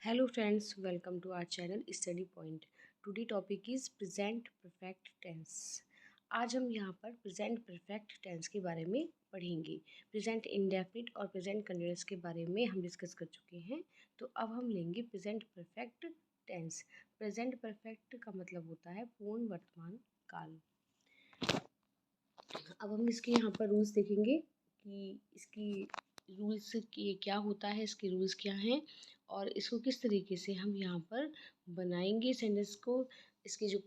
Hello friends, welcome to our channel Study Point. Today topic is present perfect tense. आज हम यहाँ पर present perfect tense के बारे में पढ़ेंगे। प्रेजेंट इंडेफिनिट और प्रेजेंट कंटिन्यूअस के बारे में हम डिस्कस कर चुके हैं। तो अब हम लेंगे present perfect tense. Present perfect का मतलब होता है पूर्ण वर्तमान काल। अब हम इसके यहाँ पर रूल्स देखेंगे कि इसकी रूल्स की क्या होता है, इसके रूल्स क्या हैं और इसको किस तरीके से हम यहाँ पर बनाएंगे सेंटेंस को। इसके जो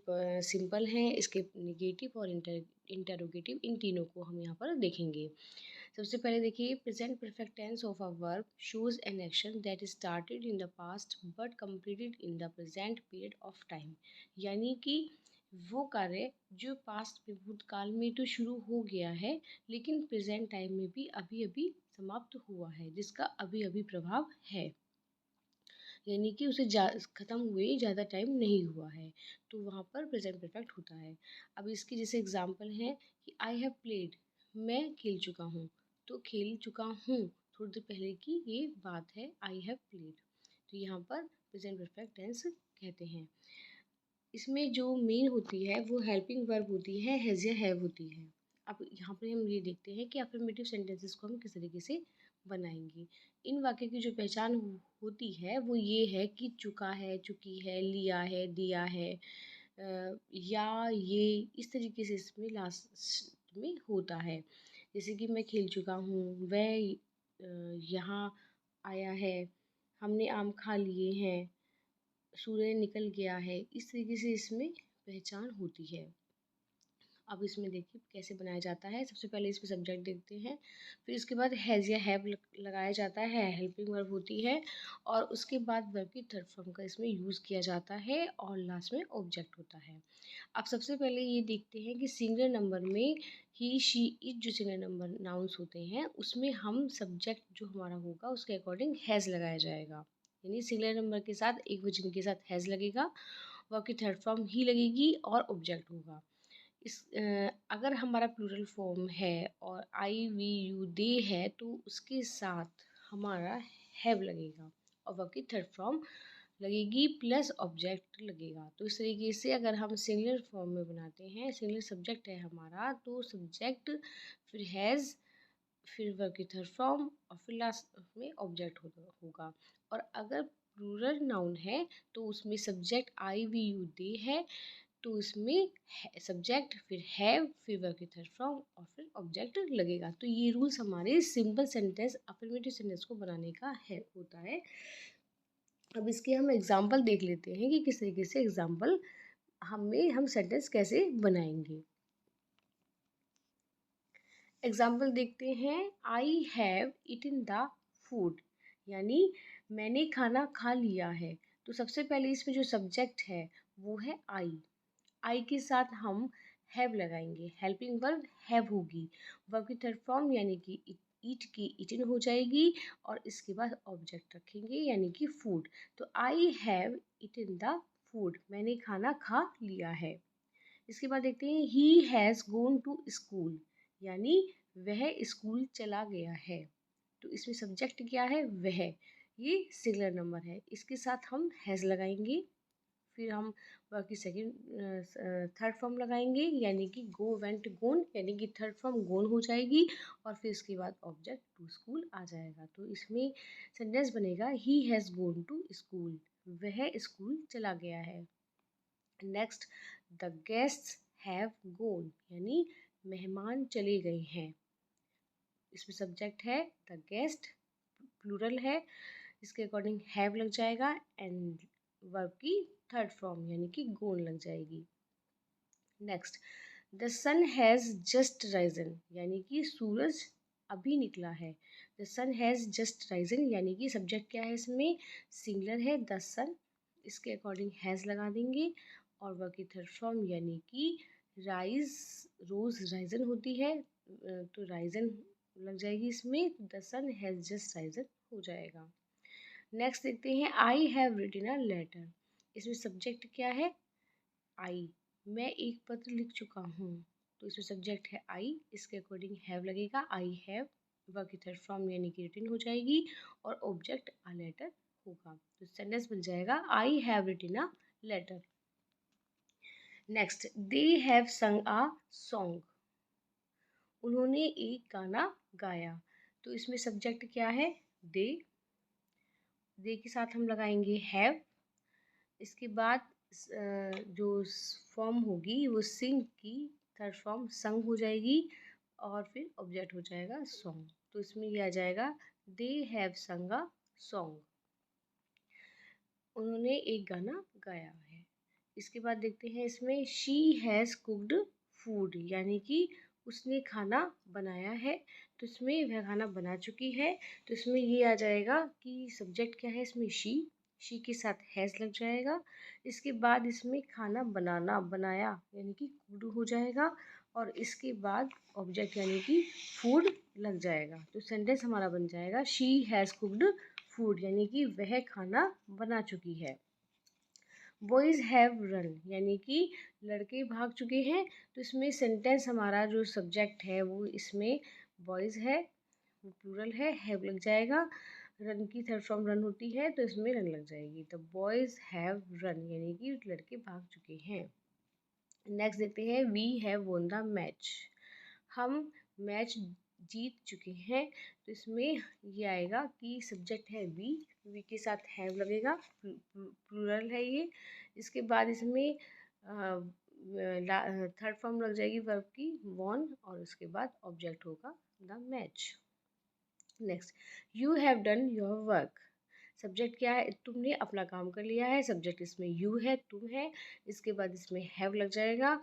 सिंपल हैं, इसके नेगेटिव और इंटरोगेटिव, इन तीनों को हम यहाँ पर देखेंगे। सबसे पहले देखिए, present perfect tense of a verb shows an action that started in the past but completed in the present period of time. यानी कि वो कार्य जो पास्ट में, भूतकाल में तो शुरू हो गया है लेकिन प्रेजेंट टाइम में भी अभी अभी समाप्त हुआ है, जिसका अभी अभी प्रभाव है, यानी कि उसे ख़त्म हुए ज़्यादा टाइम नहीं हुआ है, तो वहाँ पर प्रेजेंट परफेक्ट होता है। अब इसकी जैसे एग्जांपल है कि आई हैव प्लेड, मैं खेल चुका हूँ। तो खेल चुका हूँ थोड़ी देर पहले की ये बात है, आई हैव प्लेड, तो यहाँ पर प्रेजेंट परफेक्ट टेंस कहते हैं। इसमें जो मेन होती है वो हेल्पिंग वर्ब होती है, हैज़ या हैव होती है। अब यहाँ पर हम ये देखते हैं कि अफर्मेटिव सेंटेंसेस को हम किस तरीके से बनाएंगे। इन वाक्य की जो पहचान होती है वो ये है कि चुका है, चुकी है, लिया है, दिया है, या ये, इस तरीके से इसमें लास्ट में होता है। जैसे कि मैं खेल चुका हूँ, वह यहाँ आया है, हमने आम खा लिए हैं, सूर्य निकल गया है, इस तरीके से इसमें पहचान होती है। अब इसमें देखिए कैसे बनाया जाता है। सबसे पहले इसमें सब्जेक्ट देखते हैं, फिर इसके बाद हैज़ या हैव लगाया जाता है, हेल्पिंग वर्ब होती है, और उसके बाद वर्ब की थर्ड फॉर्म का इसमें यूज़ किया जाता है और लास्ट में ऑब्जेक्ट होता है। अब सबसे पहले ये देखते हैं कि सिंगुलर नंबर में ही, शी, इट, जो सिंगुलर नंबर नाउंस होते हैं उसमें हम सब्जेक्ट जो हमारा होगा उसके अकॉर्डिंग हैज़ लगाया जाएगा। यानी सिंगुलर नंबर के साथ एक वचन के साथ हैज़ लगेगा, वर्ब की थर्ड फॉर्म ही लगेगी और ऑब्जेक्ट होगा। अगर हमारा प्लूरल फॉर्म है और आई वी यू दे है तो उसके साथ हमारा हैव लगेगा और वर्ब की थर्ड फॉर्म लगेगी प्लस ऑब्जेक्ट लगेगा। तो इस तरीके से अगर हम सिंगुलर फॉर्म में बनाते हैं, सिंगुलर सब्जेक्ट है हमारा तो सब्जेक्ट, फिर हैज़, फिर वर्ब की थर्ड फॉर्म और फिर लास्ट में ऑब्जेक्ट होगा। और अगर प्लूरल नाउन है तो उसमें subject I we you they है तो इसमें सब्जेक्ट, फिर हैव, फिर वर्ब की थर्ड फॉर्म और फिर ऑब्जेक्ट लगेगा। तो ये रूल्स हमारे सिंपल सेंटेंस, अफर्मेटिव सेंटेंस को बनाने का है होता है। अब इसके हम एग्जाम्पल देख लेते हैं कि किस तरीके से एग्जाम्पल हम सेंटेंस कैसे बनाएंगे। एग्जाम्पल देखते हैं, I have eaten the food, यानी मैंने खाना खा लिया है। तो सबसे पहले इसमें जो सब्जेक्ट है वो है आई के साथ हम हैव लगाएंगे, हेल्पिंग वर्ब हैव होगी, वर्ब की थर्ड फॉर्म यानी कि ईट की ईटन हो जाएगी और इसके बाद ऑब्जेक्ट रखेंगे यानी कि फूड। तो I have eaten the food, मैंने खाना खा लिया है। इसके बाद देखते हैं, he has gone to school, यानी वह स्कूल चला गया है। तो इसमें सब्जेक्ट क्या है, वह, ये सिंगुलर नंबर है, इसके साथ हम हैज़ लगाएंगे, फिर हम वर्ब की सेकेंड थर्ड फॉर्म लगाएंगे यानी कि गो, वेंट, गोन, यानी कि थर्ड फॉर्म गोन हो जाएगी और फिर इसके बाद ऑब्जेक्ट टू स्कूल आ जाएगा। तो इसमें सेंटेंस बनेगा, he has gone to school, वह स्कूल चला गया है। Next, the guests have gone, यानी मेहमान चले गए हैं। इसमें सब्जेक्ट है द गेस्ट, प्लूरल है, इसके अकॉर्डिंग हैव लग जाएगा एंड वर्ब की थर्ड फॉर्म यानी कि गोन लग जाएगी। Next, the sun has just risen, यानी कि सूरज अभी निकला है। The sun has just risen यानी कि सब्जेक्ट क्या है, इसमें सिंगुलर है द सन, इसके अकॉर्डिंग हैज़ लगा देंगे और वर्ब की थर्ड फॉर्म यानी कि राइज, रोज राइजन होती है तो राइजन लग जाएगी इसमें, the sun has just risen हो जाएगा। नेक्स्ट देखते हैं, I have written a letter, इसमें सब्जेक्ट क्या है, आई, मैं एक पत्र लिख चुका हूँ। तो इसमें सब्जेक्ट है आई, इसके अकॉर्डिंग हैव लगेगा, आई हैव, वर्ब की थर्ड फॉर्म यानी कि रिटन हो जाएगी और ऑब्जेक्ट अ लेटर होगा। तो सेंटेंस बन जाएगा I have written a letter. Next, they have sung a song. उन्होंने एक गाना गाया। तो इसमें सब्जेक्ट क्या है? दे। दे के साथ हम लगाएंगे हैव। इसके बाद जो फॉर्म होगी वो सिंग की थर्ड फॉर्म संग हो जाएगी और फिर ऑब्जेक्ट हो जाएगा सॉन्ग। तो इसमें ये आ जाएगा दे हैव संग अ सॉन्ग। उन्होंने एक गाना गाया है। इसके बाद देखते हैं इसमें शी हैज़ कुक्ड फूड, यानी कि उसने खाना बनाया है। तो इसमें वह खाना बना चुकी है। तो इसमें ये आ जाएगा कि सब्जेक्ट क्या है इसमें शी के साथ हैज़ लग जाएगा। इसके बाद इसमें खाना बनाना बनाया यानी कि कुक्ड हो जाएगा और इसके बाद ऑब्जेक्ट यानी कि फूड लग जाएगा। तो सेंटेंस हमारा बन जाएगा शी हैज़ कुक्ड फूड, यानी कि वह खाना बना चुकी है। बॉयज़ हैव रन, यानी कि लड़के भाग चुके हैं। तो इसमें सेंटेंस हमारा जो सब्जेक्ट है वो इसमें बॉयज़ है, वो प्लूरल है, हैव लग जाएगा। रन की थर्ड फॉर्म रन होती है तो इसमें रन लग जाएगी। तो बॉयज़ हैव रन, यानी कि लड़के भाग चुके हैं। नेक्स्ट देखते हैं we have won the match. हम मैच जीत चुके हैं। तो इसमें ये आएगा कि सब्जेक्ट है वी के साथ हैव लगेगा, प्लूरल है ये। इसके बाद इसमें थर्ड फॉर्म लग जाएगी वर्ब की वॉन और उसके बाद ऑब्जेक्ट होगा the match. Next, you have done your work. Subject क्या है? तुमने अपना काम कर लिया है। सब्जेक्ट इसमें यू है, तुम है। इसके बाद इसमें हैव लग जाएगा,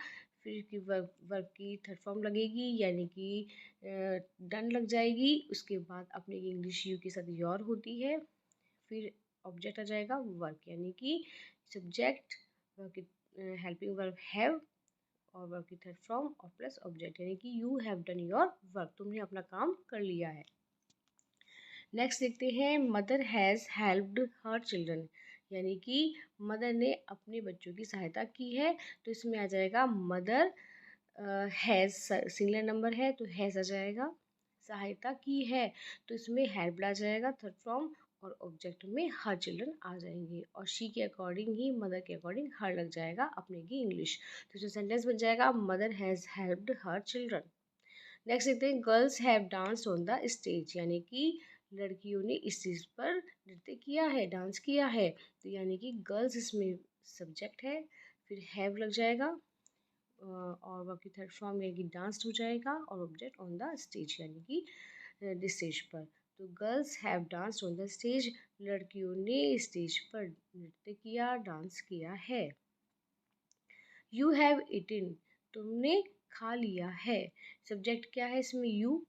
फिर की वर्ब की थर्ड फॉर्म लगेगी यानी कि डन लग जाएगी। उसके बाद अपने इंग्लिश यू के साथ योर होती है, फिर ऑब्जेक्ट आ जाएगा वर्क, यानी कि सब्जेक्ट वर्ब की हेल्पिंग वर्ब हैव और वर्ब की थर्ड फॉर्म और प्लस ऑब्जेक्ट, यानी कि you have done your work, तुमने अपना काम कर लिया है। नेक्स्ट देखते हैं mother has helped her children, यानी कि मदर ने अपने बच्चों की सहायता की है। तो इसमें आ जाएगा मदर हैज़, सिंगुलर नंबर है तो हैज़ आ जाएगा। सहायता की है तो इसमें हेल्प्ड आ जाएगा थर्ड फॉर्म और ऑब्जेक्ट में हर चिल्ड्रन आ जाएंगे और शी के अकॉर्डिंग ही मदर के अकॉर्डिंग हर लग जाएगा अपने की इंग्लिश। तो इसमें सेंटेंस बन जाएगा mother has helped her children. Next देखते हैं girls have dance on the stage, यानी कि लड़कियों ने इस चीज़ पर नृत्य किया है, डांस किया है। तो यानी कि गर्ल्स इसमें सब्जेक्ट है, फिर हैव लग जाएगा और वर्ब की थर्ड फॉर्म यानी कि डांस हो जाएगा और ऑब्जेक्ट ऑन द स्टेज, यानी कि स्टेज पर। तो girls have dance on the stage, लड़कियों ने स्टेज पर नृत्य किया, डांस किया है। यू हैव इटिन, तुमने खा लिया है। सब्जेक्ट क्या है इसमें? यू।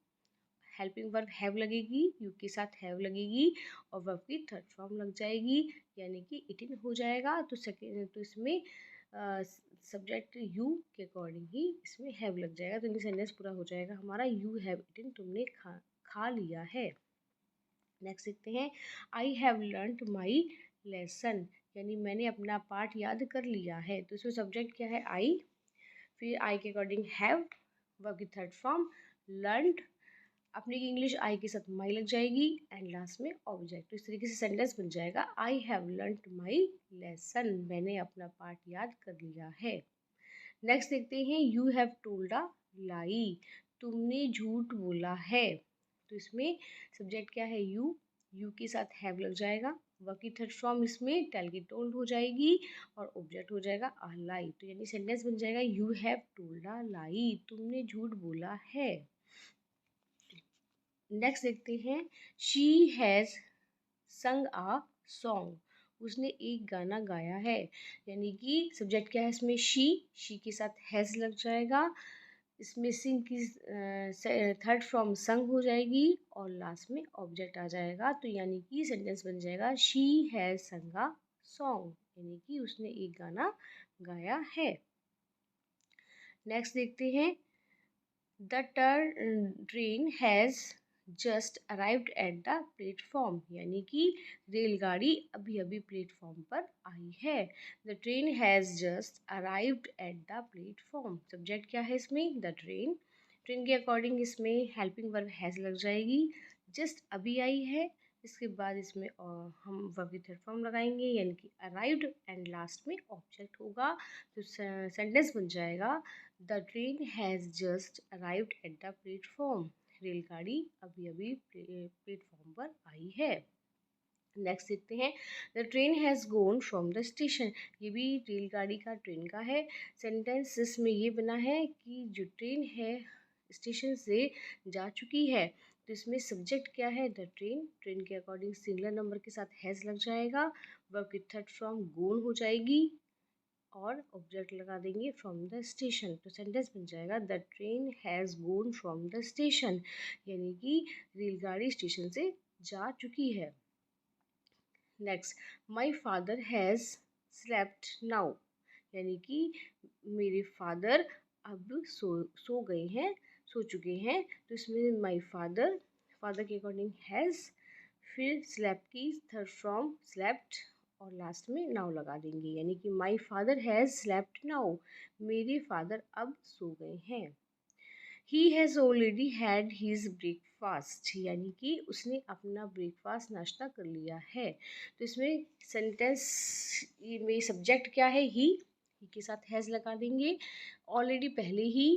हेल्पिंग वर्ब हैव लगेगी, यू के साथ हैव लगेगी और वर्ब की थर्ड फॉर्म लग जाएगी यानी कि इटिन हो जाएगा। तो सेकेंड तो इसमें सब्जेक्ट यू के अकॉर्डिंग ही इसमें हैव लग जाएगा। तो ये सेंटेंस पूरा हो जाएगा हमारा यू हैव इटिन, तुमने खा लिया है। नेक्स्ट देखते हैं I have learned my lesson, यानी मैंने अपना पाठ याद कर लिया है। तो इसमें सब्जेक्ट क्या है? आई, फिर आई के अकॉर्डिंग हैव, वर्ब की थर्ड फॉर्म लर्नड, अपने की इंग्लिश आई के साथ माई लग जाएगी एंड लास्ट में ऑब्जेक्ट। तो इस तरीके से सेंटेंस बन जाएगा I have learned my lesson, मैंने अपना पाठ याद कर लिया है। नेक्स्ट देखते हैं यू हैव टोल्ड अ लाई, तुमने झूठ बोला है। तो इसमें सब्जेक्ट क्या है? यू के साथ हैव लग जाएगा, वर्ब की थर्ड फॉर्म इसमें टेल की टोल्ड हो जाएगी और ऑब्जेक्ट हो जाएगा अ लाई। तो यानी सेंटेंस बन जाएगा यू हैव टोल्ड अ लाई, तुमने झूठ बोला है। नेक्स्ट देखते हैं शी हैज़ संग आ सॉन्ग, उसने एक गाना गाया है। यानी कि सब्जेक्ट क्या है इसमें? शी के साथ हैज़ लग जाएगा, इसमें सिंग की थर्ड फॉर्म संग हो जाएगी और लास्ट में ऑब्जेक्ट आ जाएगा। तो यानी कि सेंटेंस बन जाएगा शी हैज़ संग आ सॉन्ग, यानी कि उसने एक गाना गाया है। नेक्स्ट देखते हैं the train has just arrived at the platform, यानी कि रेलगाड़ी अभी अभी प्लेटफॉर्म पर आई है। The train has just arrived at the platform, subject क्या है इसमें? The train. ट्रेन के अकॉर्डिंग इसमें हेल्पिंग वर्ब हैज़ लग जाएगी, जस्ट अभी आई है इसके बाद इसमें हम वर्ब की थर्ड फॉर्म लगाएंगे यानी कि अराइव्ड एंड लास्ट में ऑब्जेक्ट होगा। तो सेंटेंस बन जाएगा the train has just arrived at the platform. रेलगाड़ी अभी अभी प्लेटफॉर्म पर आई है। नेक्स्ट देखते हैं the train has gone from the station. ये भी रेलगाड़ी का ट्रेन का है। सेंटेंस इसमें ये बना है कि जो ट्रेन है स्टेशन से जा चुकी है। तो इसमें सब्जेक्ट क्या है द ट्रेन। ट्रेन के अकॉर्डिंग सिंगुलर नंबर के साथ हैज़ लग जाएगा। वर्ब की थर्ड फॉर्म गोन हो जाएगी और ऑब्जेक्ट लगा देंगे फ्रॉम द स्टेशन। तो सेंटेंस बन जाएगा the train has gone from the station यानी कि रेलगाड़ी स्टेशन से जा चुकी है। Next my father has slept now यानी कि मेरे फादर अब सो गए हैं, सो चुके हैं। तो इसमें माई फादर के अकॉर्डिंग हैज़, फिर स्लेप्ट की थर्ड फॉर्म स्लेप्ट और लास्ट में नाउ लगा देंगे यानी कि my father has slept now. मेरे फादर अब सो गए हैं। He has already had his breakfast यानी कि उसने अपना ब्रेकफास्ट नाश्ता कर लिया है। तो इसमें सेंटेंस में सब्जेक्ट क्या है ही के साथ हैज़ लगा देंगे। ऑलरेडी पहले ही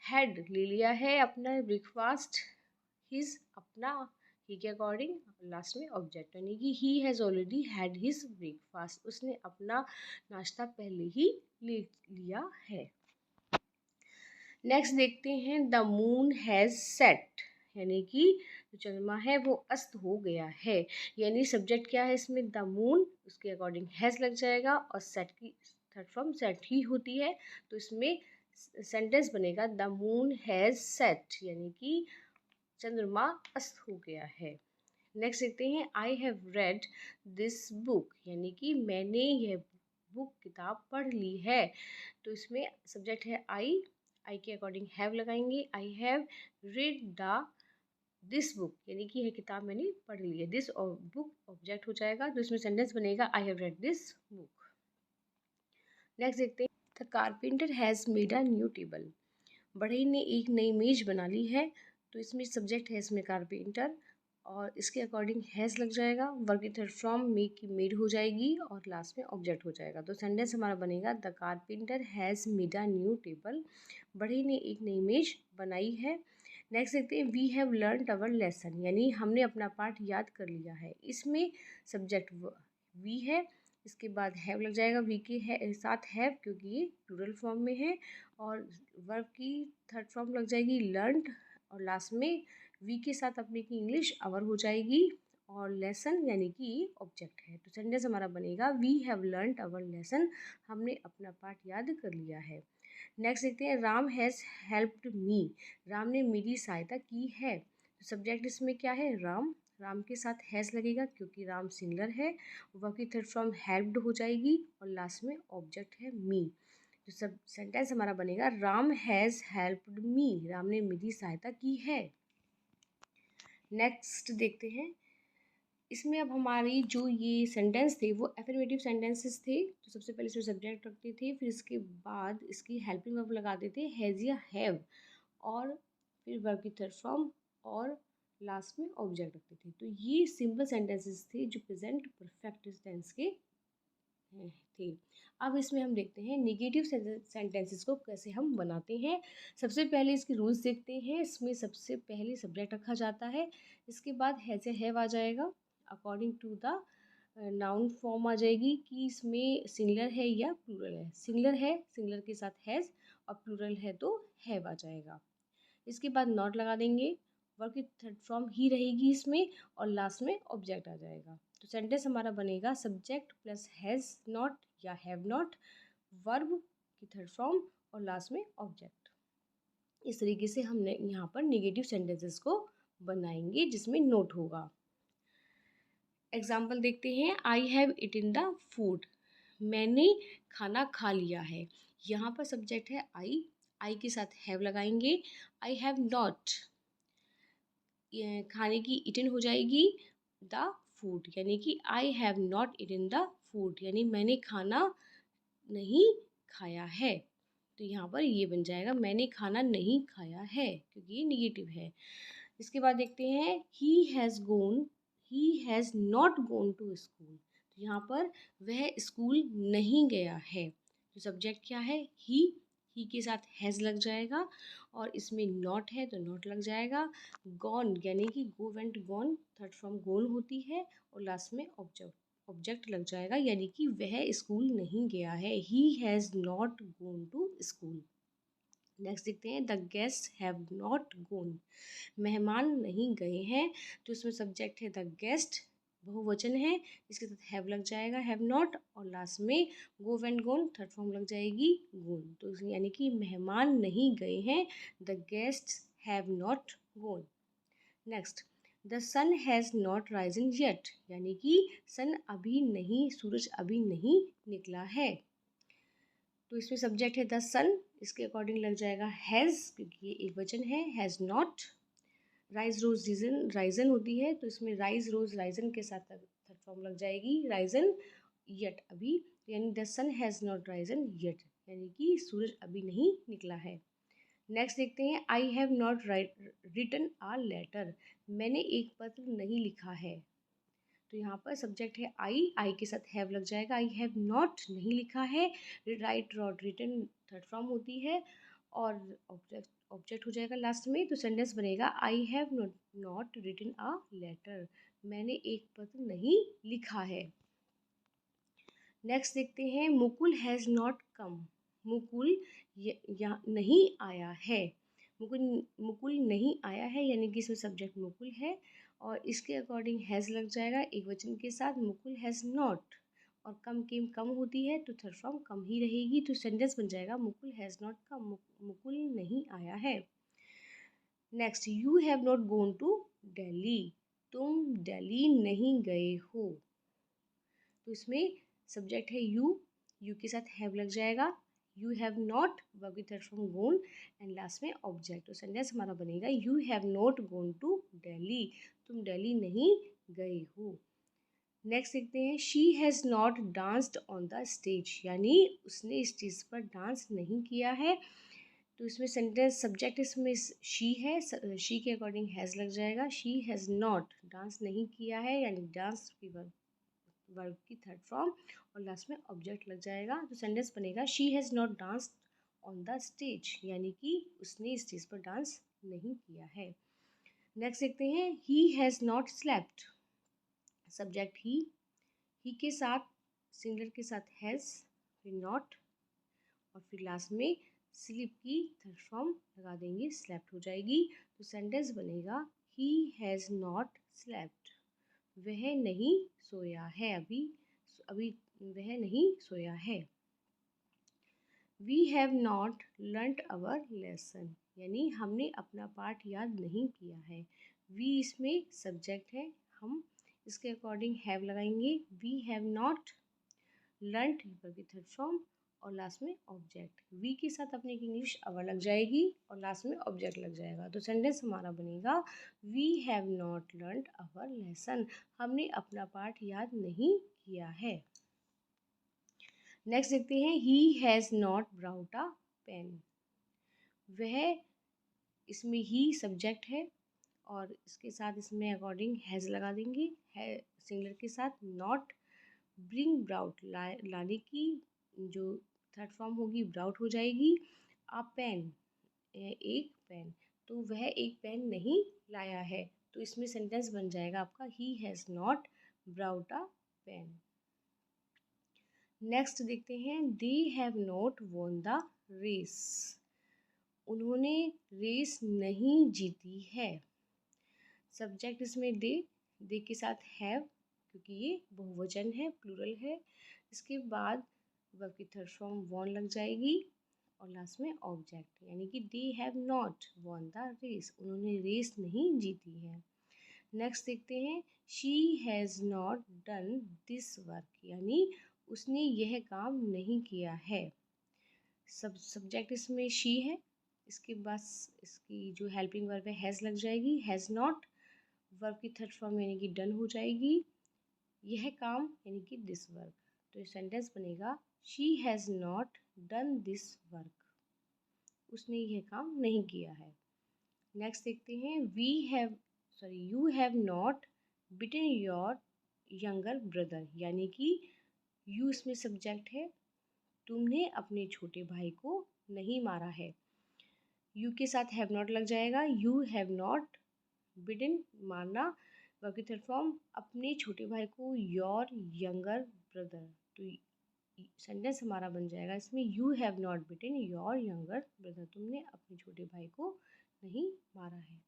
हैड ले लिया है अपना ब्रेकफास्ट। हिज अपना ही के अकॉर्डिंग लास्ट में ऑब्जेक्ट यानी कि ही has already had his breakfast. उसने अपना नाश्ता पहले ही ले लिया है। नेक्स्ट देखते हैं द मून हैज़ सेट यानी कि जो चंद्रमा है वो अस्त हो गया है। यानी सब्जेक्ट क्या है इसमें द मून, उसके अकॉर्डिंग हैज़ लग जाएगा और सेट की थर्ड फॉर्म सेट ही होती है। तो इसमें सेंटेंस बनेगा द मून हैज़ सेट यानी कि चंद्रमा अस्त हो गया है। नेक्स्ट देखते हैं I have read this book यानी कि मैंने यह बुक किताब पढ़ ली है। तो इसमें सब्जेक्ट है आई के अकॉर्डिंग हैव लगाएंगे। I have read the this book यानी कि यह किताब मैंने पढ़ ली है। दिस और बुक ऑब्जेक्ट हो जाएगा। तो इसमें सेंटेंस बनेगा I have read this book. Next देखते हैं the carpenter has made a new table. बढ़ई ने एक नई मेज बना ली है। तो इसमें सब्जेक्ट है इसमें कारपेंटर और इसके अकॉर्डिंग हैज़ लग जाएगा। वर्ब की थर्ड फॉर्म मेक की मेड हो जाएगी और लास्ट में ऑब्जेक्ट हो जाएगा। तो सेंटेंस हमारा बनेगा the carpenter has made a new table. बढ़ई ने एक नई मेज बनाई है। नेक्स्ट देखते हैं we have learn our lesson यानी हमने अपना पाठ याद कर लिया है। इसमें सब्जेक्ट वी है, इसके बाद हैव लग जाएगा वी के साथ हैव क्योंकि ये प्लूरल फॉर्म में है और वर्ब की थर्ड फॉर्म लग जाएगी लर्नड और लास्ट में वी के साथ अपने की इंग्लिश अवर हो जाएगी और लेसन यानी कि ये ऑब्जेक्ट है। तो सेंटेंस हमारा बनेगा we have learned our lesson हमने अपना पाठ याद कर लिया है। नेक्स्ट देखते हैं Ram has helped me Ram ने मेरी सहायता की है। तो सब्जेक्ट इसमें क्या है राम, राम के साथ हैज़ लगेगा क्योंकि राम सिंगुलर है। वर्ब की थर्ड फॉर्म हेल्प्ड हो जाएगी और लास्ट में ऑब्जेक्ट है मी। तो सब सेंटेंस हमारा बनेगा Ram has helped me Ram ने मेरी सहायता की है। नेक्स्ट देखते हैं इसमें अब हमारी जो ये सेंटेंस थे वो एफर्मेटिव सेंटेंसेस थे। तो सबसे पहले इसमें सब्जेक्ट रखते थे, फिर इसके बाद इसकी हेल्पिंग वर्ब लगाते थे हैज़ या हैव और फिर वर्ब की थर्ड फॉर्म और लास्ट में ऑब्जेक्ट रखते थे। तो ये सिंपल सेंटेंसेस थे जो प्रेजेंट परफेक्ट टेंस के थे। अब इसमें हम देखते हैं नेगेटिव सेंटेंसेस को कैसे हम बनाते हैं। सबसे पहले इसके रूल्स देखते हैं। इसमें सबसे पहले सब्जेक्ट रखा जाता है, इसके बाद हैज़ या हैव आ जाएगा according to the noun form आ जाएगी कि इसमें सिंगुलर है या प्लूरल है। सिंगुलर है सिंगुलर के साथ हैज़ और प्लूरल है तो हैव आ जाएगा। इसके बाद नॉट लगा देंगे, वर्ब की थर्ड फॉर्म ही रहेगी इसमें और लास्ट में ऑब्जेक्ट आ जाएगा। तो सेंटेंस हमारा बनेगा सब्जेक्ट प्लस हैज़ नॉट या हैव नॉट, वर्ब की थर्ड फॉर्म और लास्ट में ऑब्जेक्ट। इस तरीके से हमने यहाँ पर नेगेटिव सेंटेंसेस को बनाएंगे जिसमें नोट होगा। एग्जाम्पल देखते हैं I have eaten the food मैंने खाना खा लिया है। यहाँ पर सब्जेक्ट है आई के साथ हैव लगाएंगे। आई हैव नॉट खाने की इटन हो जाएगी द फूड यानी कि आई have not eaten the food यानी मैंने खाना नहीं खाया है। तो यहाँ पर ये बन जाएगा मैंने खाना नहीं खाया है क्योंकि ये निगेटिव है। इसके बाद देखते हैं he has gone he has not gone to school. तो यहाँ पर वह स्कूल नहीं गया है। तो सब्जेक्ट क्या है? ही के साथ हैज़ लग जाएगा और इसमें नॉट है तो नॉट लग जाएगा। गॉन यानी कि go went gone third form gone होती है और लास्ट में ऑब्जेक्ट लग जाएगा, यानी कि वह स्कूल नहीं गया है। He has not gone to school. Next देखते हैं the guest have not gone. मेहमान नहीं गए हैं। तो इसमें सब्जेक्ट है द गेस्ट, बहुवचन है, इसके साथ हैव लग जाएगा, हैव नॉट, और लास्ट में go and gone third form लग जाएगी गोन। तो यानी कि मेहमान नहीं गए हैं, the guest have not gone. Next the sun has not risen yet, यानी कि सन अभी नहीं, सूरज अभी नहीं निकला है। तो इसमें सब्जेक्ट है द सन, इसके अकॉर्डिंग लग जाएगा हैज़, क्योंकि ये एक वचन है, has not. Rise rose risen होती है, तो इसमें राइज रोज राइजन के साथ थर्ड फॉर्म लग जाएगी राइजन यट अभी, यानी the sun has not risen yet, यानी कि सूरज अभी नहीं निकला है। नेक्स्ट देखते हैं I have not written a letter, मैंने एक पत्र नहीं लिखा है। तो यहाँ पर सब्जेक्ट है आई के साथ हैव लग जाएगा, आई हैव नॉट नहीं लिखा है, write not written third form होती है और ऑब्जेक्ट हो जाएगा लास्ट में। तो सेंटेंस बनेगा I have not written a letter, मैंने एक पत्र नहीं लिखा है। नेक्स्ट देखते हैं Mukul has not come, Mukul नहीं आया है। मुकुल नहीं आया है, यानी कि इसमें सब्जेक्ट मुकुल है और इसके अकॉर्डिंग हैज़ लग जाएगा एक वचन के साथ, मुकुल हैज़ नॉट, और कम होती है तो थर्ड फॉर्म कम ही रहेगी। तो सेंटेंस बन जाएगा Mukul has not come, Mukul नहीं आया है। Next you have not gone to Delhi, तुम दिल्ली नहीं गए हो। तो इसमें सब्जेक्ट है यू के साथ हैव लग जाएगा, यू हैव नॉट वर्ब की third form gone and last में ऑब्जेक्ट। तो सेंटेंस हमारा बनेगा you have not gone to Delhi, तुम दिल्ली नहीं गए हो। नेक्स्ट देखते हैं she has not danced on the stage, यानी उसने स्टेज पर डांस नहीं किया है। तो इसमें सेंटेंस सब्जेक्ट इसमें शी है, शी के अकॉर्डिंग हैज़ लग जाएगा, शी हैज़ नॉट डांस नहीं किया है, यानी डांस की वर्ब की थर्ड फॉर्म और लास्ट में ऑब्जेक्ट लग जाएगा। तो सेंटेंस बनेगा she has not danced on the stage, यानी कि उसने स्टेज पर डांस नहीं किया है। नेक्स्ट देखते हैं he has not slept, subject ही के साथ सिंगलर के साथ हैज़, फिर नॉट और फिर लास्ट में स्लीप की थर्ड फॉर्म लगा देंगे, स्लेप्ट हो जाएगी। तो सेंटेंस बनेगा ही हैज़ नॉट स्लेप्ट, वह नहीं सोया है, अभी वह नहीं सोया है। We have not learned our lesson, यानी हमने अपना पाठ याद नहीं किया है। वी इसमें सब्जेक्ट है, हम इसके अकॉर्डिंग हैव लगाएंगे, वी हैव नॉट लर्नड की थर्ड फॉर्म और लास्ट में ऑब्जेक्ट। वी के साथ अपने की इंग्लिश अवर लग जाएगी और लास्ट में ऑब्जेक्ट लग जाएगा। तो सेंटेंस हमारा बनेगा we have not learned our lesson, हमने अपना पाठ याद नहीं किया है। नेक्स्ट देखते हैं he has not brought a pen, वह, इसमें ही सब्जेक्ट है और इसके साथ इसमें अकॉर्डिंग हैज़ लगा देंगे, है सिंगलर के साथ, नॉट ब्रिंग ब्राउट, लाने की जो थर्ड फॉर्म होगी ब्राउट हो जाएगी। अ पेन, एक पेन, तो वह एक पेन नहीं लाया है। तो इसमें सेंटेंस बन जाएगा आपका he has not brought a pen. Next देखते हैं they have not won the race, उन्होंने रेस नहीं जीती है। सब्जेक्ट इसमें दे के साथ हैव, क्योंकि ये बहुवचन है, प्लूरल है। इसके बाद वर्ब की थर्ड फॉर्म वॉन लग जाएगी और लास्ट में ऑब्जेक्ट, यानी कि they have not won the race, उन्होंने रेस नहीं जीती है। नेक्स्ट देखते हैं she has not done this work, यानी उसने यह काम नहीं किया है। सब्जेक्ट इसमें शी है, इसके बाद इसकी जो हेल्पिंग वर्ब है हैज़ लग जाएगी, हैज़ नॉट, वर्ब की थर्ड फॉर्म यानी कि डन हो जाएगी, यह काम यानी कि दिस वर्क। तो ये सेंटेंस बनेगा she has not done this work, उसने यह काम नहीं किया है। नेक्स्ट देखते हैं you have not beaten your younger brother, यानी कि यू इसमें सब्जेक्ट है, तुमने अपने छोटे भाई को नहीं मारा है। यू के साथ हैव नॉट लग जाएगा, यू हैव नॉट बिटन मारना, वर्ब की थर्ड फॉर्म अपने छोटे भाई को योर यंगर ब्रदर। तो सेंटेंस हमारा बन जाएगा इसमें you have not beaten your younger brother, तुमने अपने छोटे भाई को नहीं मारा है।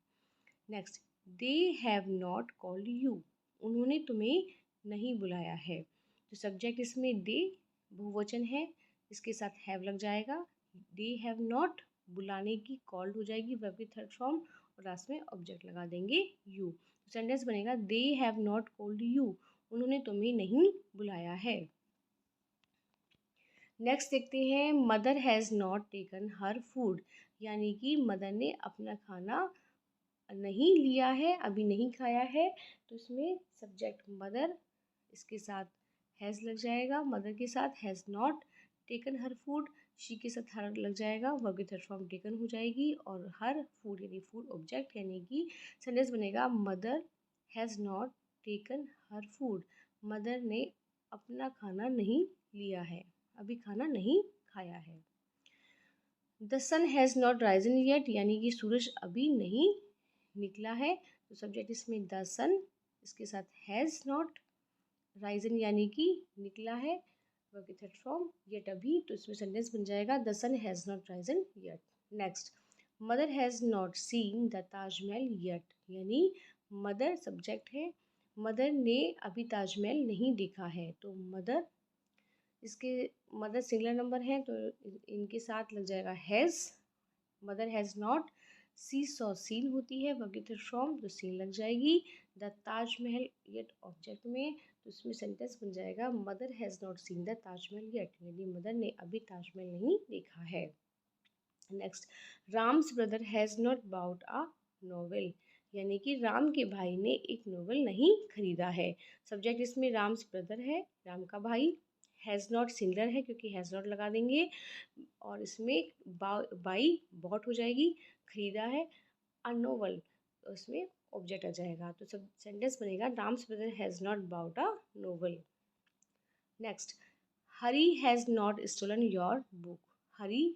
Next, they have not called you, उन्होंने तुम्हें नहीं बुलाया है। तो सब्जेक्ट इसमें दे बहुवचन है, इसके साथ हैव लग जाएगा, दे हैव नॉट बुलाने की कॉल्ड हो जाएगी वर्ब की थर्ड फॉर्म और लास्ट में ऑब्जेक्ट लगा देंगे यू। तो सेंटेंस बनेगा दे हैव नॉट कॉल्ड यू, उन्होंने तुम्हें नहीं बुलाया है। नेक्स्ट देखते हैं, mother has not taken her food, यानी कि मदर ने अपना खाना नहीं लिया है, अभी नहीं खाया है। तो इसमें सब्जेक्ट मदर, इसके साथ हैज़ लग जाएगा, मदर के साथ has not taken her food, she के साथ हर लग जाएगा, वर्ब की थर्ड फॉर्म टेकन हो जाएगी और हर फूड यानी फूड ऑब्जेक्ट, यानी कि सेंटेंस बनेगा mother has not taken her food, mother ने अपना खाना नहीं लिया है, अभी खाना नहीं खाया है। The sun has not risen yet, यानी कि सूरज अभी नहीं निकला है। तो सब्जेक्ट इसमें द सन, इसके साथ हैज़ नॉट राइजन यानी कि निकला है, वर्ब की थर्ड फॉर्म येट अभी, तो इसमें सेंटेंस बन जाएगा the sun has not risen yet. Next, mother has not seen the Taj Mahal yet, यानी मदर सब्जेक्ट है, मदर ने अभी ताजमहल नहीं देखा है। तो मदर, इसके मदर सिंगुलर नंबर है तो इनके साथ लग जाएगा has, mother has not see saw seen होती है वर्ब की थर्ड फॉर्म, तो सीन लग जाएगी द ताजमहल येट ऑब्जेक्ट में, तो इसमें सेंटेंस बन जाएगा mother has not seen the Taj Mahal yet, यानी मदर ने अभी ताजमहल नहीं देखा है। Next, Ram's brother has not bought a novel, यानी कि राम के भाई ने एक नॉवेल नहीं खरीदा है। सब्जेक्ट इसमें राम्स ब्रदर है, राम का भाई, हैज़ नॉट सिंगलर है क्योंकि हैज़ नॉट लगा देंगे और इसमें बाई बॉट हो जाएगी, खरीदा है, अ नोवेल उसमें ऑब्जेक्ट आ जाएगा। तो सब सेंटेंस बनेगा Ram's brother has not bought a novel. Next, Hari has not stolen your book, Hari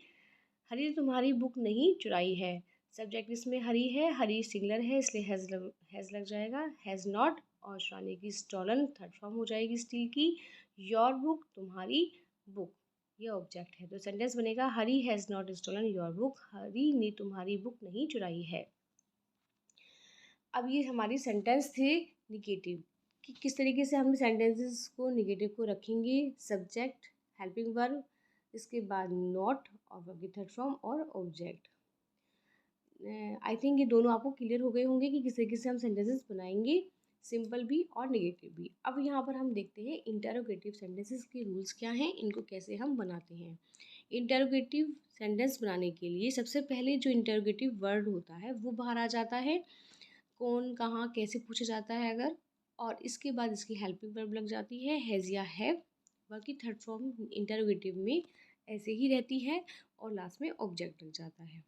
Hari तुम्हारी बुक नहीं चुराई है। सब्जेक्ट इसमें हरी है, हरी सिंगलर है इसलिए हैज़ लग जाएगा, हैज़ नॉट और चुराने की स्टोलन थर्ड फॉर्म हो जाएगी स्टील की, योर बुक तुम्हारी बुक ये ऑब्जेक्ट है। तो सेंटेंस बनेगा Hari has not stolen your book, Hari ने तुम्हारी बुक नहीं चुराई है। अब ये हमारी सेंटेंस थे निगेटिव, कि किस तरीके से हम सेंटेंसेस को निगेटिव को रखेंगे, सब्जेक्ट, हेल्पिंग वर्ब, इसके बाद नॉट और वर्ब की थर्ड फॉर्म और ऑब्जेक्ट। आई थिंक ये दोनों आपको क्लियर हो गए होंगे कि किस तरीके से हम सेंटेंसेस बनाएंगे, सिंपल भी और नेगेटिव भी। अब यहाँ पर हम देखते हैं इंटरोगेटिव सेंटेंसेस के रूल्स क्या हैं, इनको कैसे हम बनाते हैं। इंटरोगेटिव सेंटेंस बनाने के लिए सबसे पहले जो इंटरोगेटिव वर्ड होता है वो बाहर आ जाता है, कौन कहाँ कैसे पूछा जाता है अगर, और इसके बाद इसकी हेल्पिंग वर्ब लग जाती है हैज़ या हैव, बाकी थर्ड फॉर्म इंटरोगेटिव में ऐसे ही रहती है और लास्ट में ऑब्जेक्ट लग जाता है।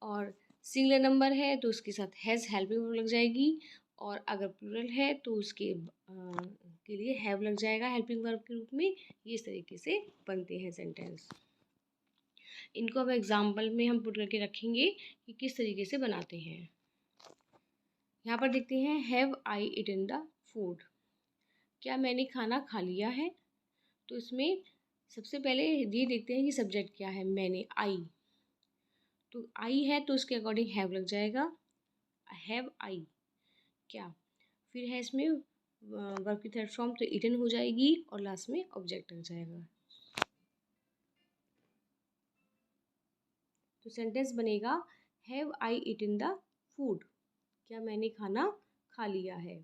और सिंगुलर नंबर है तो उसके साथ हैज़ हेल्पिंग वर्ब लग जाएगी, और अगर प्लूरल है तो उसके के लिए हैव लग जाएगा हेल्पिंग वर्ब के रूप में। ये इस तरीके से बनते हैं सेंटेंस। इनको अब एग्जाम्पल में हम पुट करके रखेंगे कि किस तरीके से बनाते हैं। यहाँ पर देखते हैं have I eaten the food, क्या मैंने खाना खा लिया है। तो इसमें सबसे पहले ये देखते हैं कि सब्जेक्ट क्या है, मैंने, आई, तो आई है तो उसके अकॉर्डिंग हैव लग जाएगा, हैव आई क्या, फिर है इसमें वर्ब की थर्ड फॉर्म तो ईटन हो जाएगी और लास्ट में ऑब्जेक्ट लग जाएगा। तो सेंटेंस बनेगा have I eaten the food, क्या मैंने खाना खा लिया है।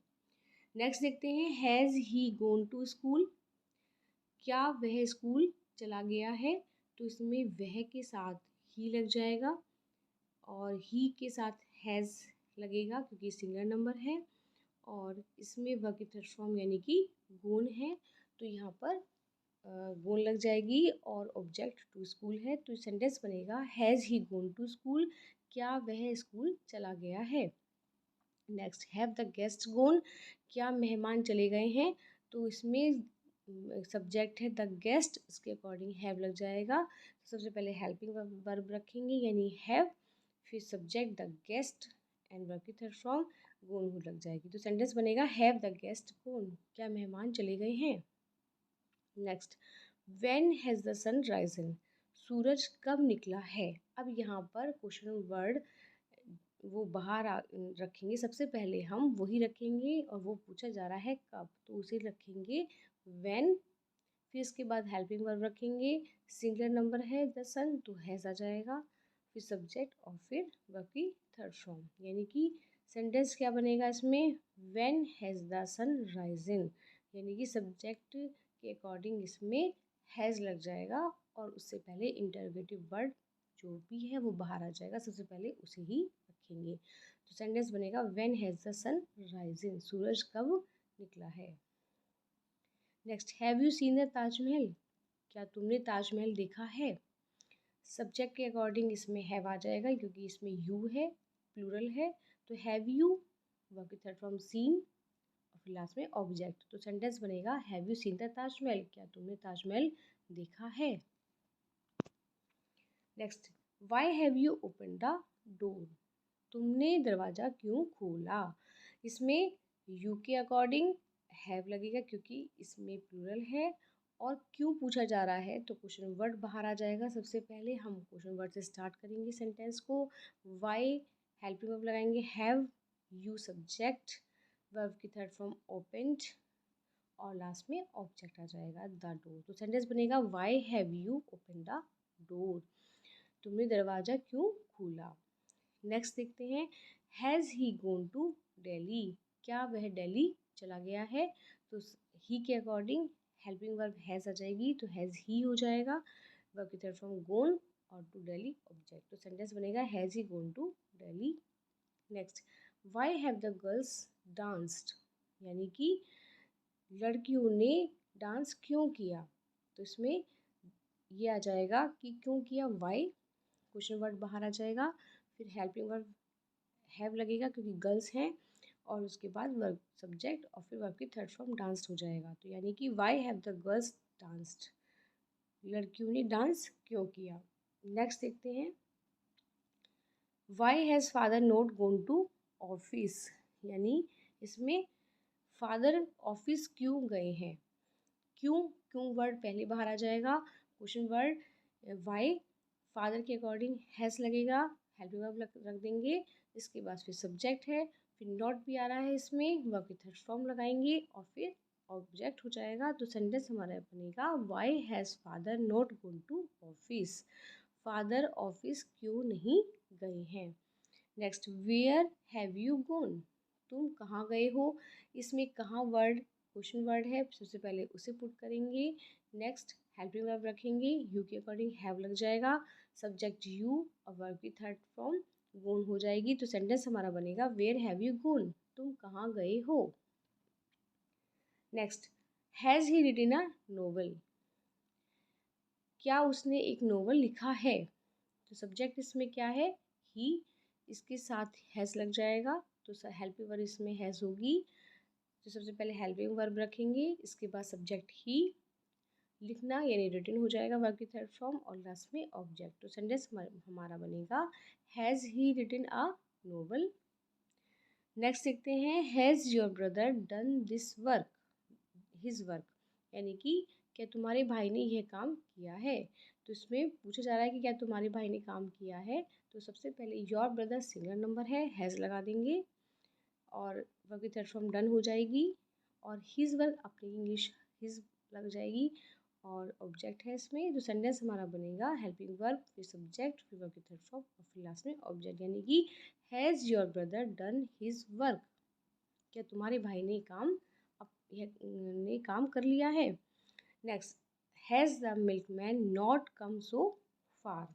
नेक्स्ट देखते हैं has he gone to school, क्या वह स्कूल चला गया है। तो इसमें वह के साथ ही लग जाएगा और ही के साथ हैज़ लगेगा क्योंकि सिंगल नंबर है, और इसमें वर्ब की थर्ड फॉर्म यानी कि गोन है तो यहाँ पर गोन लग जाएगी और ऑब्जेक्ट टू स्कूल है। तो सेंटेंस बनेगा has he gone to school, क्या वह स्कूल चला गया है। Next, have the guest gone, क्या मेहमान चले गए हैं, तो इसमें सब्जेक्ट है द गेस्ट, इसके अकॉर्डिंग हैव लग जाएगा। तो सबसे पहले हेल्पिंग वर्ब रखेंगे यानी हैव, फिर subject the guest and verb की थर्ड फॉर्म गोन हो लग जाएगी। तो सेंटेंस बनेगा हैव द गेस्ट गोन, क्या मेहमान चले गए हैं। Next, when has the sun risen, सूरज कब निकला है। अब यहाँ पर क्वेश्चन वर्ड वो बाहर रखेंगे, सबसे पहले हम वही रखेंगे और वो पूछा जा रहा है कब, तो उसे रखेंगे व्हेन। फिर इसके बाद हेल्पिंग वर्ब रखेंगे, सिंगुलर नंबर है द सन तो हैज़ आ जाएगा, फिर सब्जेक्ट और फिर वर्ब की थर्ड फॉर्म, यानी कि सेंटेंस क्या बनेगा इसमें, when has the sun risen, यानी कि सब्जेक्ट के अकॉर्डिंग इसमें हैज़ लग जाएगा और उससे पहले इंटरोगेटिव वर्ड जो भी है वो बाहर आ जाएगा, सबसे पहले उसे ही रखेंगे। तो सेंटेंस बनेगा when has the sun risen, सूरज कब निकला है। Next, have you seen the Taj Mahal, क्या तुमने ताजमहल देखा है। सब्जेक्ट के अकॉर्डिंग इसमें हैव आ जाएगा क्योंकि इसमें यू है, प्लूरल है, तो हैव यू वर्ब की थर्ड फॉर्म सीन और फिर लास्ट में ऑब्जेक्ट। तो सेंटेंस बनेगा have you seen the Taj Mahal, क्या तुमने ताजमहल देखा है। Next, why have you open the door, तुमने दरवाज़ा क्यों खोला। इसमें यू के अकॉर्डिंग हैव लगेगा क्योंकि इसमें प्लूरल है और क्यों पूछा जा रहा है तो क्वेश्चन वर्ड बाहर आ जाएगा। सबसे पहले हम क्वेश्चन वर्ड से स्टार्ट करेंगे सेंटेंस को। वाई हेल्पिंग वर्ब लगाएंगे हैव, यू सब्जेक्ट, वर्ब की थर्ड फॉर्म ओपेंड और लास्ट में ऑब्जेक्ट आ जाएगा द डोर। तो सेंटेंस बनेगा why have you open the door, तुमने दरवाज़ा क्यों खोला। नेक्स्ट देखते हैं, has he gone to Delhi, क्या वह दिल्ली चला गया है। तो ही के अकॉर्डिंग हेल्पिंग वर्ब हैज़ आ जाएगी तो हैज़ ही हो जाएगा, वर्ब की थर्ड फॉर्म गोन और टू दिल्ली ऑब्जेक्ट। तो सेंटेंस बनेगा has he gone to Delhi. Next, why have the girls danced, यानी कि लड़कियों ने डांस क्यों किया। तो इसमें ये आ जाएगा कि क्यों किया, वाई, क्वेश्चन वर्ड बाहर आ जाएगा, फिर हेल्पिंग वर्ब हैव लगेगा क्योंकि गर्ल्स हैं और उसके बाद वर्ब सब्जेक्ट और फिर वर्ब की थर्ड फॉर्म डांस्ड हो जाएगा। तो यानी कि why have the girls danced, लड़कियों ने डांस क्यों किया। नेक्स्ट देखते हैं, why has father not gone to office, यानी इसमें फादर ऑफिस क्यों गए हैं। क्यों, क्यों वर्ड पहले बाहर आ जाएगा, क्वेश्चन वर्ड वाई, फादर के अकॉर्डिंग हैज़ लगेगा, हेल्पिंग वर्ब रख देंगे, इसके बाद फिर सब्जेक्ट है, फिर नॉट भी आ रहा है इसमें, वर्ब की थर्ड फॉर्म लगाएंगे और फिर ऑब्जेक्ट हो जाएगा। तो सेंटेंस हमारा बनेगा why has father not gone to office, father office क्यों नहीं गए हैं। Next, where have you gone, तुम कहाँ गए हो। इसमें कहाँ वर्ड क्वेश्चन वर्ड है, सबसे पहले उसे पुट करेंगे। नेक्स्ट, हेल्पिंग वर्ब रखेंगे, यू के अकॉर्डिंग हैव लग जाएगा, सब्जेक्ट यू और वर्ब की थर्ड फॉर्म गोन हो जाएगी। तो सेंटेंस हमारा बनेगा वेयर हैव यू गोन, तुम कहाँ गए हो। Next, has he written a novel, क्या उसने एक नोवेल लिखा है। तो सब्जेक्ट इसमें क्या है, ही, इसके साथ हैज़ लग जाएगा तो हेल्पिंग वर्ब इसमें हैज़ होगी। तो सबसे पहले हेल्पिंग वर्ब रखेंगे, इसके बाद सब्जेक्ट ही, लिखना यानी रिटन हो जाएगा वर्ब की थर्ड फॉर्म और लास्ट में ऑब्जेक्ट। तो सेंटेंस हमारा बनेगा has he written a novel. Next देखते हैं, has your brother done this work, his work, यानी कि क्या तुम्हारे भाई ने यह काम किया है। तो इसमें पूछा जा रहा है कि क्या तुम्हारे भाई ने काम किया है। तो सबसे पहले योर ब्रदर सिंगुलर नंबर है, हैज़ लगा देंगे और वर्ब की थर्ड फॉर्म डन हो जाएगी और हिज वर्क अपनी इंग्लिश हिज लग जाएगी और ऑब्जेक्ट है इसमें। तो सेंटेंस हमारा बनेगा हेल्पिंग वर्ब फिर सब्जेक्ट फिर वर्ब की थर्ड फॉर्म और फिर लास्ट में ऑब्जेक्ट, यानी कि has your brother done his work, क्या तुम्हारे भाई ने काम कर लिया है। Next, has the milkman not come so far,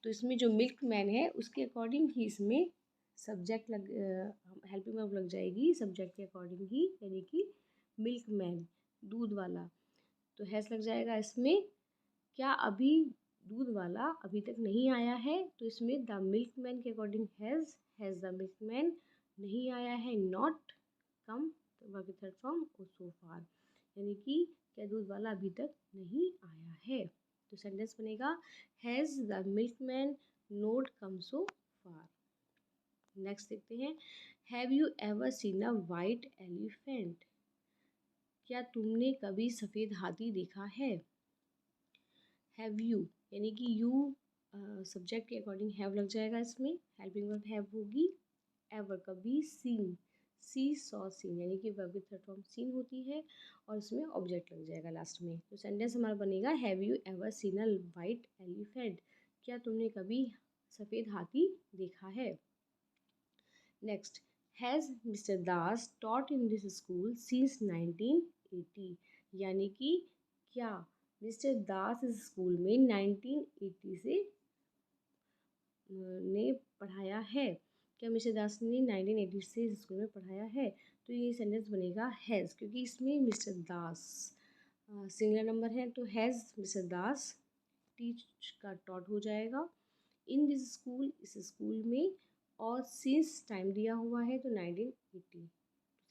तो इसमें जो मिल्कमैन है उसके अकॉर्डिंग ही इसमें सब्जेक्ट हेल्पिंग वर्ब लग जाएगी सब्जेक्ट के अकॉर्डिंग ही, यानी कि मिल्कमैन दूध वाला। तो हैज़ लग जाएगा इसमें, क्या अभी दूध वाला अभी तक नहीं आया है। तो इसमें द मिल्कमैन के अकॉर्डिंग हैज़ द मिल्कमैन नहीं आया है, नॉट कम, वर्ब की थर्ड फॉर्म और सो फार, यानी कि क्या दूध वाला अभी तक नहीं आया है। तो सेंटेंस बनेगा has the milkman note come so far. Next देखते हैं, have you ever seen a white elephant, क्या तुमने कभी सफ़ेद हाथी देखा है। हैव यू यानी कि यू सब्जेक्ट के अकॉर्डिंग हैव लग जाएगा, इसमें हेल्पिंग वर्ब हैव होगी। एवर कभी, सीन, सी सॉ सीन, यानी कि वर्ब की थर्ड फॉर्म सीन होती है और उसमें ऑब्जेक्ट लग जाएगा लास्ट में। तो सेंटेंस हमारा बनेगा have you ever seen a white elephant, क्या तुमने कभी सफ़ेद हाथी देखा है। Next, has mister Das taught in this school since 1980, यानी कि क्या मिस्टर दास इस स्कूल में 1980 से ने पढ़ाया है। क्या मिस्टर दास ने 1980 से इस स्कूल में पढ़ाया है। तो ये सेंटेंस बनेगा हैज़, क्योंकि इसमें मिस्टर दास सिंगुलर नंबर है, तो हैज़ मिस्टर दास टीच का टॉट हो जाएगा। इन दिस स्कूल, इस स्कूल में, और सिंस टाइम दिया हुआ है तो 1980।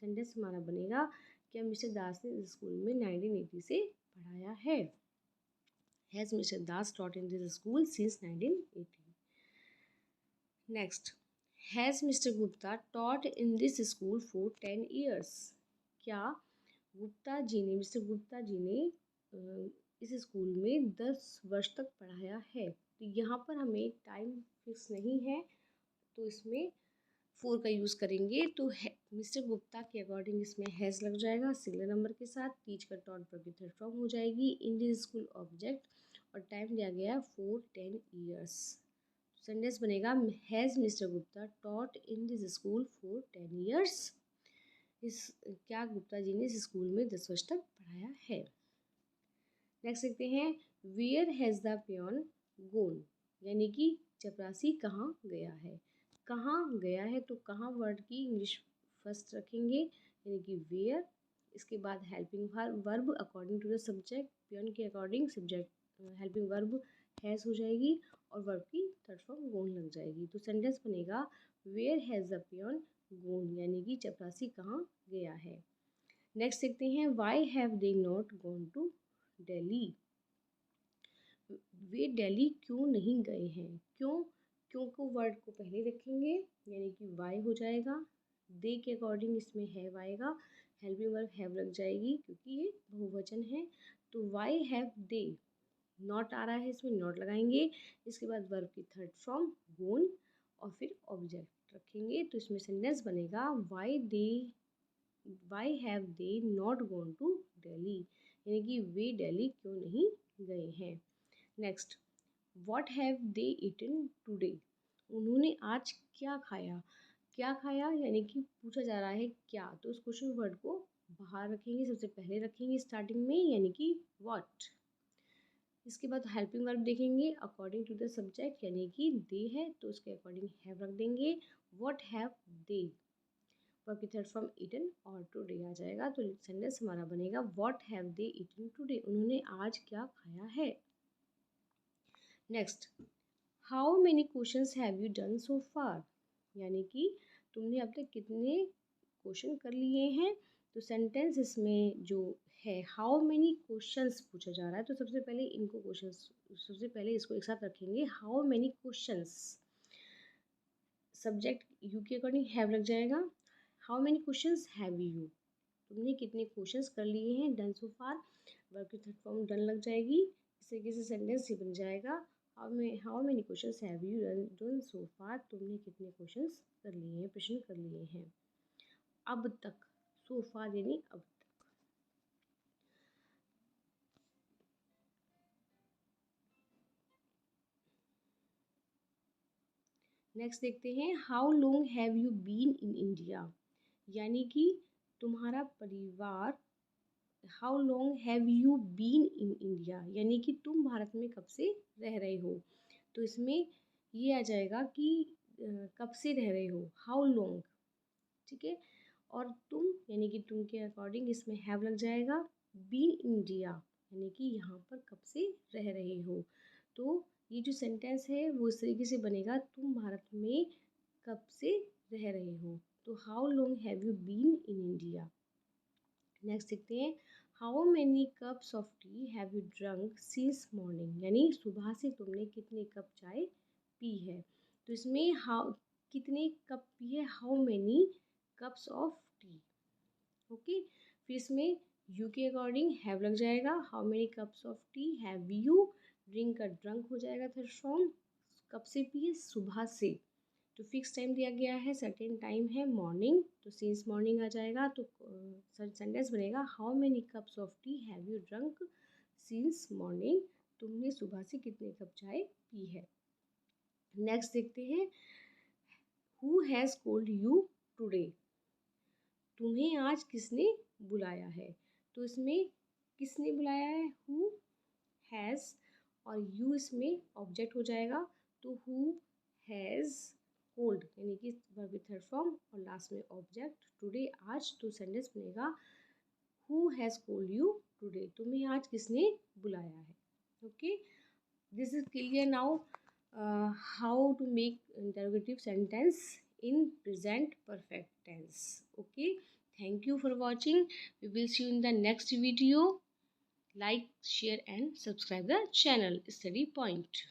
सेंटेंस हमारा बनेगा क्या मिस्टर दास ने इस स्कूल में 1980 से पढ़ाया है। Has mister Das taught in this school since 1980। Next, has mister Gupta taught in this school for 10 years, क्या गुप्ता जी ने, मिस्टर गुप्ता जी ने इस स्कूल में 10 वर्ष तक पढ़ाया है। तो यहाँ पर हमें टाइम फिक्स नहीं है, तो इसमें फोर का यूज़ करेंगे। तो मिस्टर गुप्ता के अकॉर्डिंग इसमें हैज़ लग जाएगा सिंगलर नंबर के साथ, टीच का टॉट पर की थर्ड फॉर्म हो जाएगी, इन दिस स्कूल ऑब्जेक्ट, और टाइम दिया गया फॉर 10 years। सेंटेंस बनेगा has mister Gupta taught in this school for 10 years, इस क्या गुप्ता जी ने इस स्कूल में 10 वर्ष तक पढ़ाया है। नेक्स्ट देखते हैं, where has the peon gone, यानी कि चपरासी कहाँ गया है। कहाँ गया है, तो कहाँ वर्ड की इंग्लिश फर्स्ट रखेंगे, यानी कि वेयर, इसके बाद helping verb according to the subject, peon के according subject helping verb has हो जाएगी और वर्ब की थर्ड फॉर्म गोन लग जाएगी। तो सेंटेंस बनेगा where has the peon gone, यानी कि चपरासी कहाँ गया है। नेक्स्ट देखते हैं, why have they not gone to Delhi, वे दिल्ली क्यों नहीं गए हैं। क्यों को वर्ड को पहले रखेंगे, यानी कि वाई हो जाएगा, दे के अकॉर्डिंग इसमें हैव आएगा, हेल्पिंग वर्ब हैव लग जाएगी क्योंकि ये बहुवचन है। तो वाई हैव दे, नॉट आ रहा है इसमें नॉट लगाएंगे, इसके बाद वर्ब की थर्ड फॉर्म गोन और फिर ऑब्जेक्ट रखेंगे। तो इसमें सेंटेंस बनेगा why have they not gone to Delhi, यानी कि वे दिल्ली क्यों नहीं गए हैं। Next, what have they eaten today, उन्होंने आज क्या खाया। क्या खाया यानी कि पूछा जा रहा है क्या, तो उस क्वेश्चन वर्ड को बाहर रखेंगे, सबसे पहले रखेंगे स्टार्टिंग में, यानी कि व्हाट। इसके बाद हेल्पिंग वर्ब देखेंगे अकॉर्डिंग टू द सब्जेक्ट, यानी कि दे है तो उसके अकॉर्डिंग हैव रख देंगे। व्हाट हैव दे, वर्ब की थर्ड फॉर्म ईटन और टुडे आ जाएगा। तो सेंटेंस हमारा बनेगा what have they eaten today, उन्होंने आज क्या खाया है। Next, how many questions have you done so far, यानी कि तुमने अब तक कितने क्वेश्चन कर लिए हैं। तो सेंटेंस इसमें जो है हाउ मेनी क्वेश्चंस पूछा जा रहा है, तो सबसे पहले इनको क्वेश्चंस, सबसे पहले इसको एक साथ रखेंगे, how many questions, subject you के अकॉर्डिंग हैव लग जाएगा। How many questions have you, तुमने कितने क्वेश्चंस कर लिए हैं, डन सो फार, वर्ब की थर्ड फॉर्म डन लग जाएगी। इस तरीके से सेंटेंस ये बन जाएगा, how many questions have you done so far, तुमने कितने क्वेश्चंस कर लिए हैं, प्रश्न कर लिए हैं अब तक, सो फार यानी अब तक। नेक्स्ट देखते हैं, how long have you been in India, यानी कि तुम्हारा परिवार, how long have you been in India, यानी कि तुम भारत में कब से रह रहे हो। तो इसमें ये आ जाएगा कि कब से रह रहे हो, हाउ लॉन्ग, ठीक है। और तुम यानी कि तुम के अकॉर्डिंग इसमें हैव लग जाएगा। बीन इंडिया यानी कि यहाँ पर कब से रह रहे हो। तो ये जो सेंटेंस है वो इस तरीके से बनेगा, तुम भारत में कब से रह रहे हो, तो how long have you been in India. Next देखते हैं, how many cups of tea have you drunk since morning, यानी सुबह से तुमने कितने कप चाय पी है। तो इसमें हाउ कितने कप पिए, how many cups of T. Okay, फिर इसमें यू के अकॉर्डिंग हैव लग जाएगा, how many cups of tea have you, drink का ड्रंक हो जाएगा फिर फ्रॉम, कब से पिए, सुबह से। तो फिक्स टाइम दिया गया है, सर्टेन टाइम है मॉर्निंग, तो सिंस मॉर्निंग आ जाएगा। तो सेंटेंस बनेगा, how many cups of tea have you drunk since morning, तुमने सुबह से कितने कप चाय पी है। नेक्स्ट देखते हैं, who has called you today, तुम्हें आज किसने बुलाया है। तो इसमें किसने बुलाया है, हु हैज़, और यू इसमें ऑब्जेक्ट हो जाएगा। तो हु हैज़ कॉल्ड यानी कि वर्ब विद थर्ड फॉर्म और लास्ट में ऑब्जेक्ट, टुडे आज, तो सेंटेंस बनेगा, who has called you today, तुम्हें आज किसने बुलाया है। Okay, this is clear now how to make interrogative sentence in present perfect tense. Okay, thank you for watching. We will see you in the next video. Like, share and subscribe the channel Study Point.